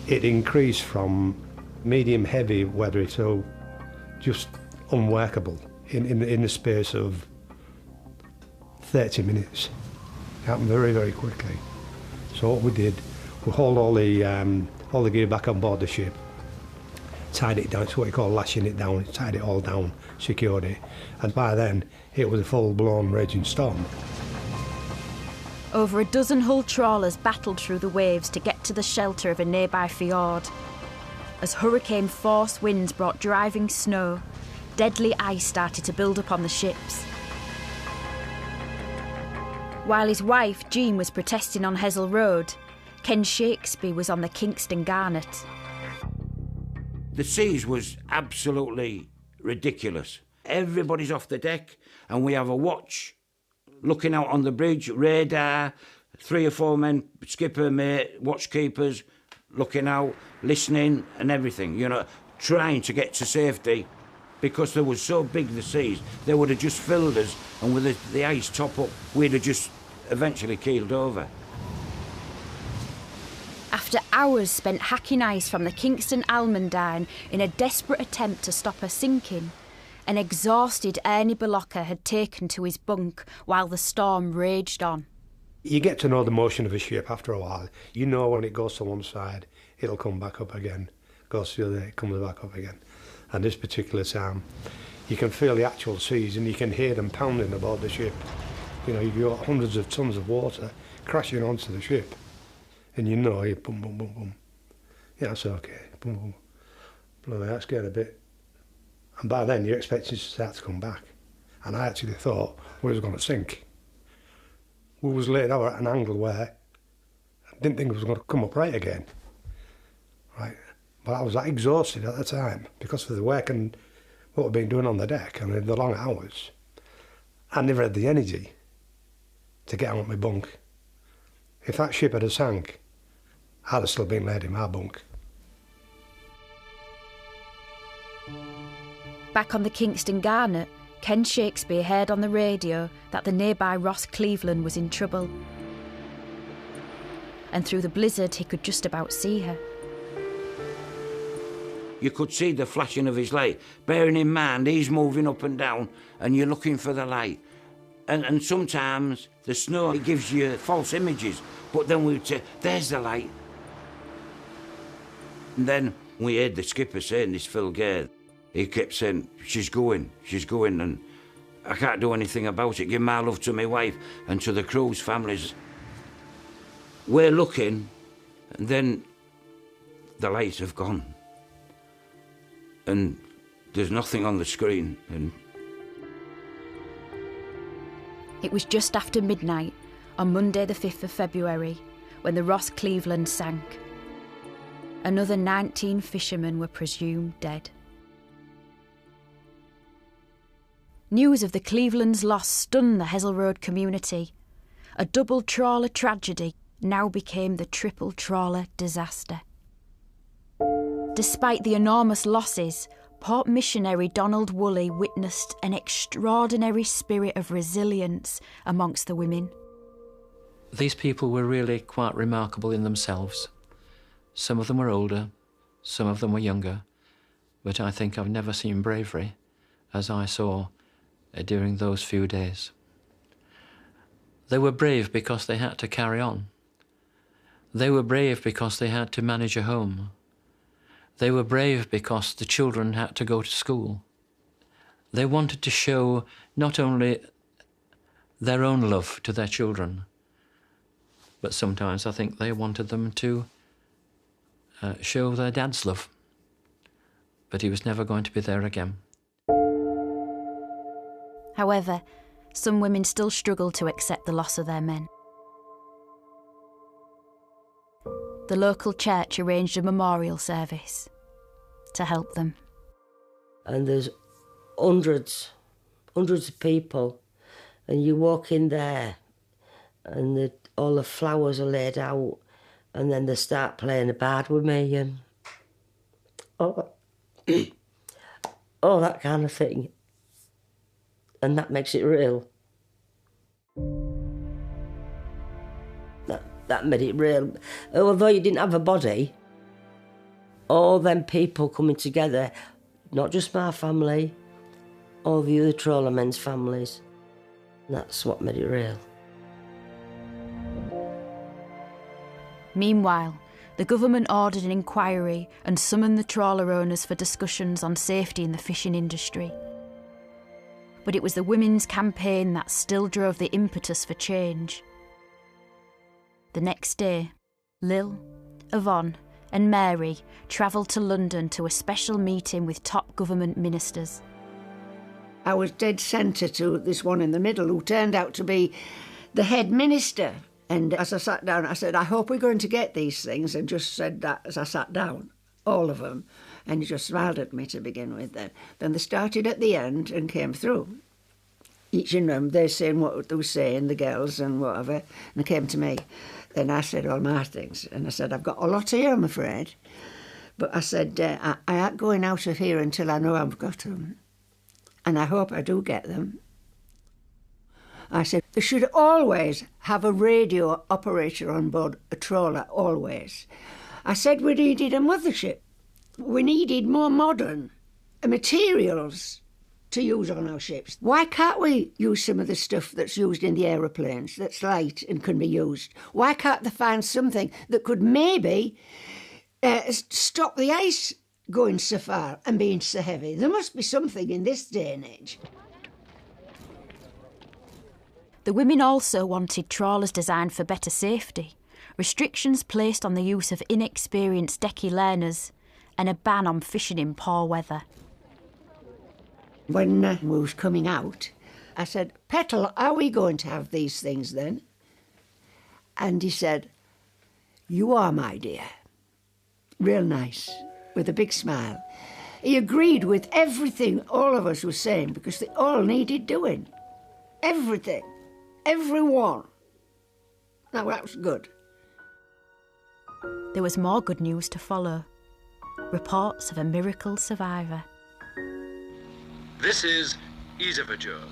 Speaker 2: It increased from medium-heavy weather to just unworkable in the space of 30 minutes. It happened very, very quickly. So what we did, we hauled all the gear back on board the ship, tied it down, it's what you call lashing it down, tied it all down, secured it, and by then it was a full-blown raging storm.
Speaker 1: Over a dozen hull trawlers battled through the waves to get to the shelter of a nearby fjord. As hurricane-force winds brought driving snow, deadly ice started to build up on the ships. While his wife, Jean, was protesting on Hessel Road, Ken Shakespeare was on the Kingston Garnet.
Speaker 11: The seas was absolutely ridiculous. Everybody's off the deck and we have a watch looking out on the bridge, radar, 3 or 4 men, skipper, mate, watchkeepers, looking out, listening and everything, you know, trying to get to safety because they were so big, the seas, they would have just filled us and with the ice top up, we'd have just eventually keeled over.
Speaker 1: After hours spent hacking ice from the Kingston Almondine in a desperate attempt to stop her sinking, an exhausted Ernie Bollocker had taken to his bunk while the storm raged on.
Speaker 2: You get to know the motion of a ship after a while. You know when it goes to one side, it'll come back up again. Goes to the other, it comes back up again. And this particular time, you can feel the actual seas and you can hear them pounding aboard the ship. You know, you've got hundreds of tons of water crashing onto the ship. And you know, you boom, boom, boom, boom. Yeah, that's okay. Boom, boom. Bloody, that's getting a bit. And by then, you're expecting it to start to come back. And I actually thought we was going to sink. We was laid out at an angle where I didn't think it was going to come up right again. Right? But I was that exhausted at the time because of the work and what we've been doing on the deck and the long hours. I never had the energy to get out of my bunk. If that ship had sank, I'd have still been laid in my bunk.
Speaker 1: Back on the Kingston Garnet, Ken Shakespeare heard on the radio that the nearby Ross Cleveland was in trouble. And through the blizzard, he could just about see her.
Speaker 11: You could see the flashing of his light, bearing in mind he's moving up and down and you're looking for the light. And sometimes the snow, it gives you false images, but then we'd say, there's the light. And then we heard the skipper saying, this Phil Gare, he kept saying, she's going, and I can't do anything about it. Give my love to my wife and to the crew's families. We're looking, and then the lights have gone. and there's nothing on the screen. And
Speaker 1: It was just after midnight on Monday the 5th of February when the Ross Cleveland sank. Another 19 fishermen were presumed dead. News of the Cleveland's loss stunned the Hessel Road community. A double trawler tragedy now became the triple trawler disaster. Despite the enormous losses, Port missionary Donald Woolley witnessed an extraordinary spirit of resilience amongst the women.
Speaker 13: These people were really quite remarkable in themselves. Some of them were older, some of them were younger, but I think I've never seen bravery as I saw during those few days. They were brave because they had to carry on. They were brave because they had to manage a home. They were brave because the children had to go to school. They wanted to show not only their own love to their children, but sometimes I think they wanted them to show their dad's love. But he was never going to be there again.
Speaker 1: However, some women still struggled to accept the loss of their men. The local church arranged a memorial service to help them.
Speaker 3: And there's hundreds of people, and you walk in there and all the flowers are laid out, and then they start playing a bard with me and all that kind of thing. And that makes it real. That made it real. Although you didn't have a body, all them people coming together, not just my family, all the other trawlermen's families, that's what made it real.
Speaker 1: Meanwhile, the government ordered an inquiry and summoned the trawler owners for discussions on safety in the fishing industry. But it was the women's campaign that still drove the impetus for change. The next day, Lil, Yvonne and Mary travelled to London to a special meeting with top government ministers.
Speaker 12: I was dead centre to this one in the middle who turned out to be the head minister. And as I sat down, I said, I hope we're going to get these things, and just said that as I sat down, all of them. And he just smiled at me to begin with then. Then they started at the end and came through. Each of them, they're saying what they were saying, the girls and whatever, and they came to me. Then I said all my things, and I said, I've got a lot here, I'm afraid. But I said, I ain't going out of here until I know I've got them. And I hope I do get them. I said, they should always have a radio operator on board a trawler, always. I said we needed a mothership. We needed more modern materials to use on our ships. Why can't we use some of the stuff that's used in the aeroplanes, that's light and can be used? Why can't they find something that could maybe stop the ice going so far and being so heavy? There must be something in this day and age.
Speaker 1: The women also wanted trawlers designed for better safety, restrictions placed on the use of inexperienced decky learners, and a ban on fishing in poor weather.
Speaker 12: When we was coming out, I said, Petal, are we going to have these things then? And he said, you are, my dear. Real nice, with a big smile. He agreed with everything all of us were saying because they all needed doing. Everything. Everyone. Now, that was good.
Speaker 1: There was more good news to follow. Reports of a miracle survivor.
Speaker 16: This is Ísafjörður,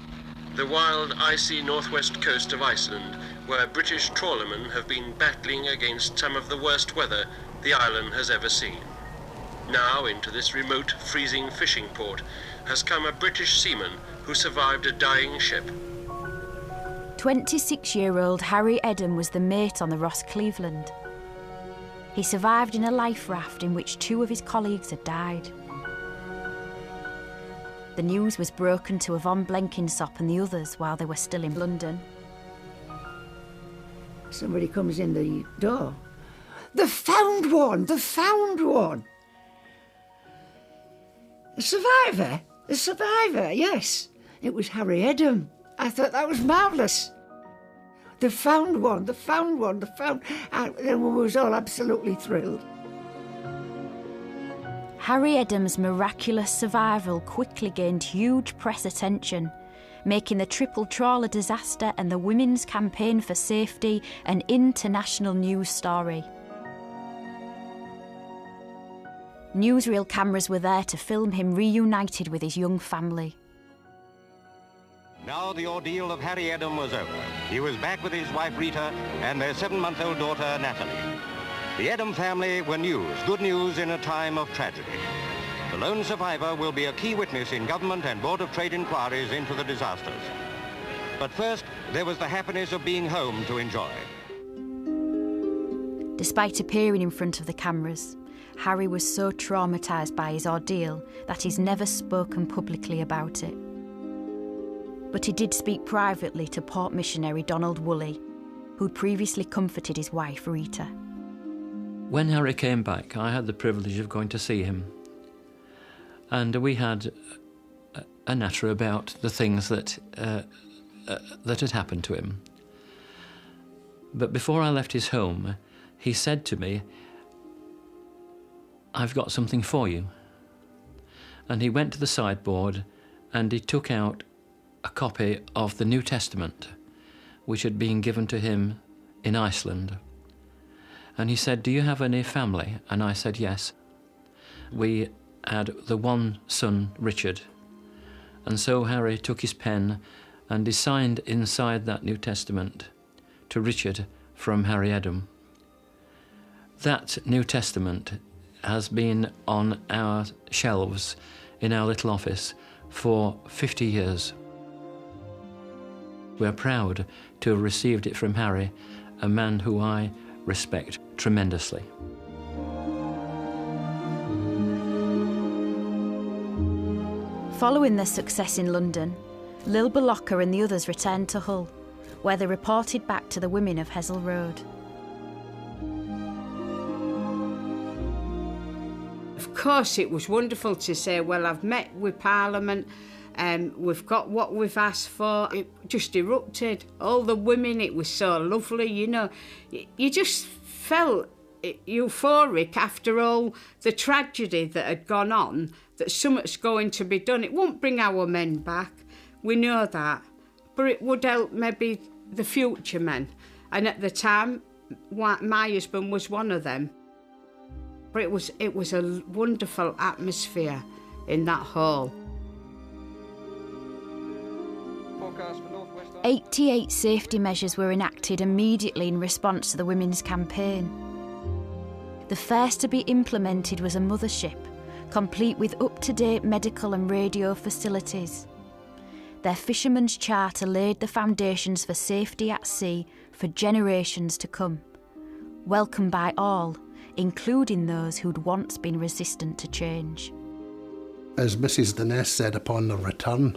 Speaker 16: the wild, icy northwest coast of Iceland, where British trawlermen have been battling against some of the worst weather the island has ever seen. Now, into this remote, freezing fishing port has come a British seaman who survived a dying ship.
Speaker 1: 26-year-old Harry Edam was the mate on the Ross Cleveland. He survived in a life raft in which 2 of his colleagues had died. The news was broken to Yvonne Blenkinsop and the others while they were still in London.
Speaker 12: Somebody comes in the door. They found one! They found one! The survivor? The survivor, yes. It was Harry Edam. I thought that was marvellous. They found one, they found one, they found... And we was all absolutely thrilled.
Speaker 1: Harry Edam's miraculous survival quickly gained huge press attention, making the triple trawler disaster and the Women's Campaign for Safety an international news story. Newsreel cameras were there to film him reunited with his young family.
Speaker 21: Now the ordeal of Harry Edam was over. He was back with his wife Rita and their 7-month-old daughter Natalie. The Edam family were news, good news in a time of tragedy. The lone survivor will be a key witness in government and Board of Trade inquiries into the disasters. But first, there was the happiness of being home to enjoy.
Speaker 1: Despite appearing in front of the cameras, Harry was so traumatised by his ordeal that he's never spoken publicly about it. But he did speak privately to port missionary Donald Woolley, who'd previously comforted his wife Rita.
Speaker 13: When Harry came back, I had the privilege of going to see him. And we had a natter about the things that had happened to him. But before I left his home, he said to me, "I've got something for you." And he went to the sideboard and he took out a copy of the New Testament, which had been given to him in Iceland. And he said, "Do you have any family?" And I said, "Yes." We had the one son, Richard. And so Harry took his pen and he signed inside that New Testament to Richard from Harry Edam. That New Testament has been on our shelves in our little office for 50 years. We're proud to have received it from Harry, a man who I respect tremendously.
Speaker 1: Following their success in London, Lil Balocka and the others returned to Hull, where they reported back to the women of Hessel Road.
Speaker 10: Of course, it was wonderful to say, well, I've met with Parliament, we've got what we've asked for. It just erupted. All the women, it was so lovely, you know. You just felt euphoric after all the tragedy that had gone on, that something's going to be done. It won't bring our men back, we know that, but it would help maybe the future men. And at the time, my husband was one of them. But it was a wonderful atmosphere in that hall.
Speaker 1: 88 safety measures were enacted immediately in response to the Women's Campaign. The first to be implemented was a mothership, complete with up-to-date medical and radio facilities. Their Fisherman's Charter laid the foundations for safety at sea for generations to come, welcomed by all, including those who'd once been resistant to change.
Speaker 9: As Mrs. Denness said upon the return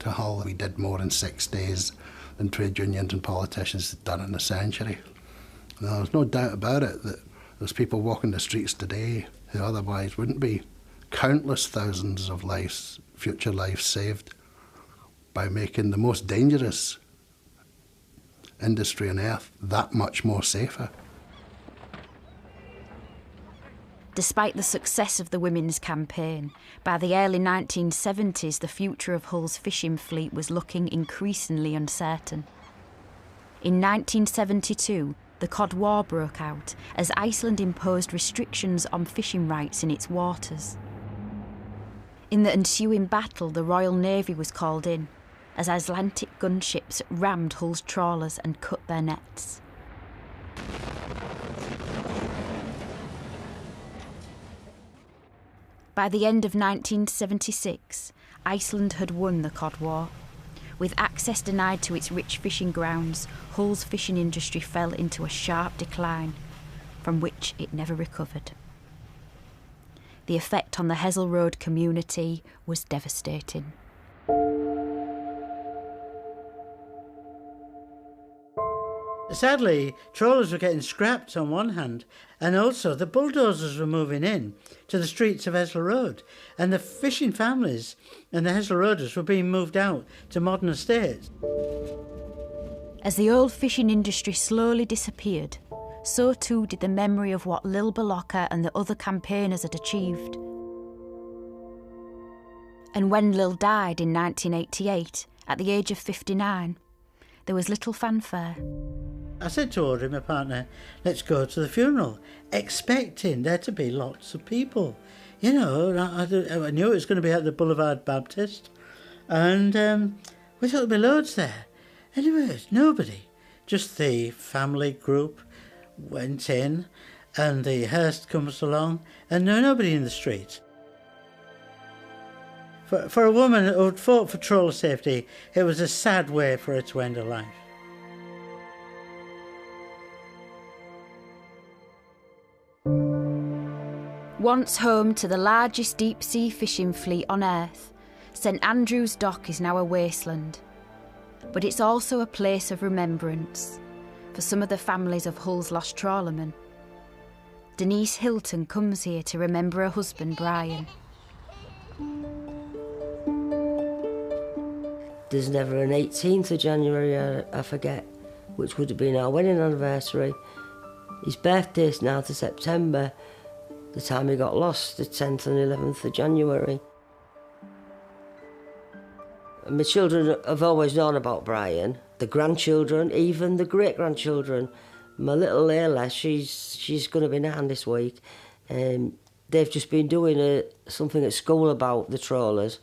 Speaker 9: to Hull, we did more in 6 days than trade unions and politicians had done in a century. And there's no doubt about it that there's people walking the streets today who otherwise wouldn't be. Countless thousands of lives, future lives saved by making the most dangerous industry on earth that much more safer.
Speaker 1: Despite the success of the Women's Campaign, by the early 1970s the future of Hull's fishing fleet was looking increasingly uncertain. In 1972, the Cod War broke out as Iceland imposed restrictions on fishing rights in its waters. In the ensuing battle, the Royal Navy was called in, as Icelandic gunships rammed Hull's trawlers and cut their nets. By the end of 1976, Iceland had won the Cod War. With access denied to its rich fishing grounds, Hull's fishing industry fell into a sharp decline, from which it never recovered. The effect on the Hessel Road community was devastating.
Speaker 7: Sadly, trawlers were getting scrapped on one hand, and also the bulldozers were moving in to the streets of Hesel Road, and the fishing families and the Hesel Roaders were being moved out to modern estates.
Speaker 1: As the old fishing industry slowly disappeared, so too did the memory of what Lil Balocka and the other campaigners had achieved. And when Lil died in 1988, at the age of 59, there was little fanfare.
Speaker 7: I said to Audrey, my partner, let's go to the funeral, expecting there to be lots of people. You know, I knew it was going to be at the Boulevard Baptist, and we thought there'd be loads there. Anyways, nobody. Just the family group went in, and the hearse comes along, and nobody in the street. For a woman who had fought for trawler safety, it was a sad way for her to end her life.
Speaker 1: Once home to the largest deep-sea fishing fleet on Earth, St Andrew's Dock is now a wasteland. But it's also a place of remembrance for some of the families of Hull's lost trawlermen. Denise Hilton comes here to remember her husband, Brian.
Speaker 3: There's never an 18th of January, I forget, which would have been our wedding anniversary. His birthday's now to September, the time he got lost, the 10th and 11th of January. And my children have always known about Brian, the grandchildren, even the great-grandchildren. My little Layla, she's going to be 9 this week. They've just been doing something at school about the trawlers,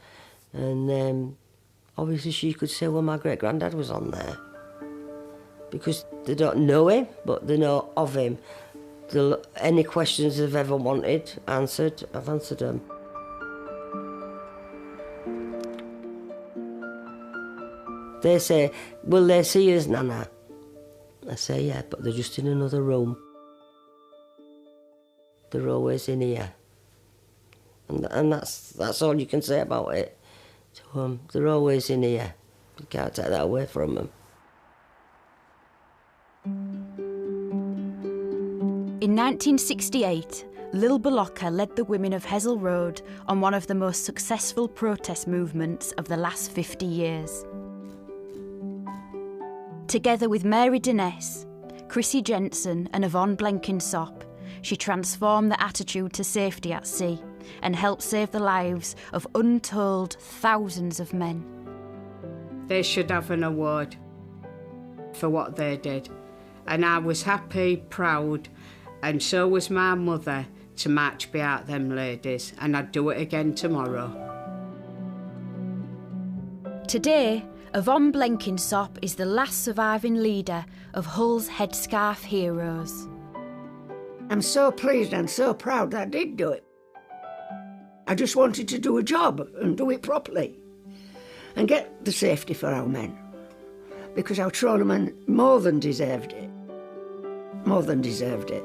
Speaker 3: and obviously she could say, well, my great-granddad was on there. Because they don't know him, but they know of him. Any questions they've ever wanted answered, I've answered them. They say, will they see us, Nana? I say, yeah, but they're just in another room. They're always in here. And that's all you can say about it. So, they're always in here. You can't take that away from them.
Speaker 1: In 1968, Lil Balocka led the women of Hesel Road on one of the most successful protest movements of the last 50 years. Together with Mary Denness, Chrissy Jensen and Yvonne Blenkinsop, she transformed the attitude to safety at sea and helped save the lives of untold thousands of men.
Speaker 10: They should have an award for what they did. And I was happy, proud, and so was my mother to march behind them ladies, and I'd do it again tomorrow.
Speaker 1: Today, Yvonne Blenkinsop is the last surviving leader of Hull's Headscarf heroes.
Speaker 12: I'm so pleased and so proud that I did do it. I just wanted to do a job and do it properly and get the safety for our men, because our trawlermen more than deserved it. More than deserved it.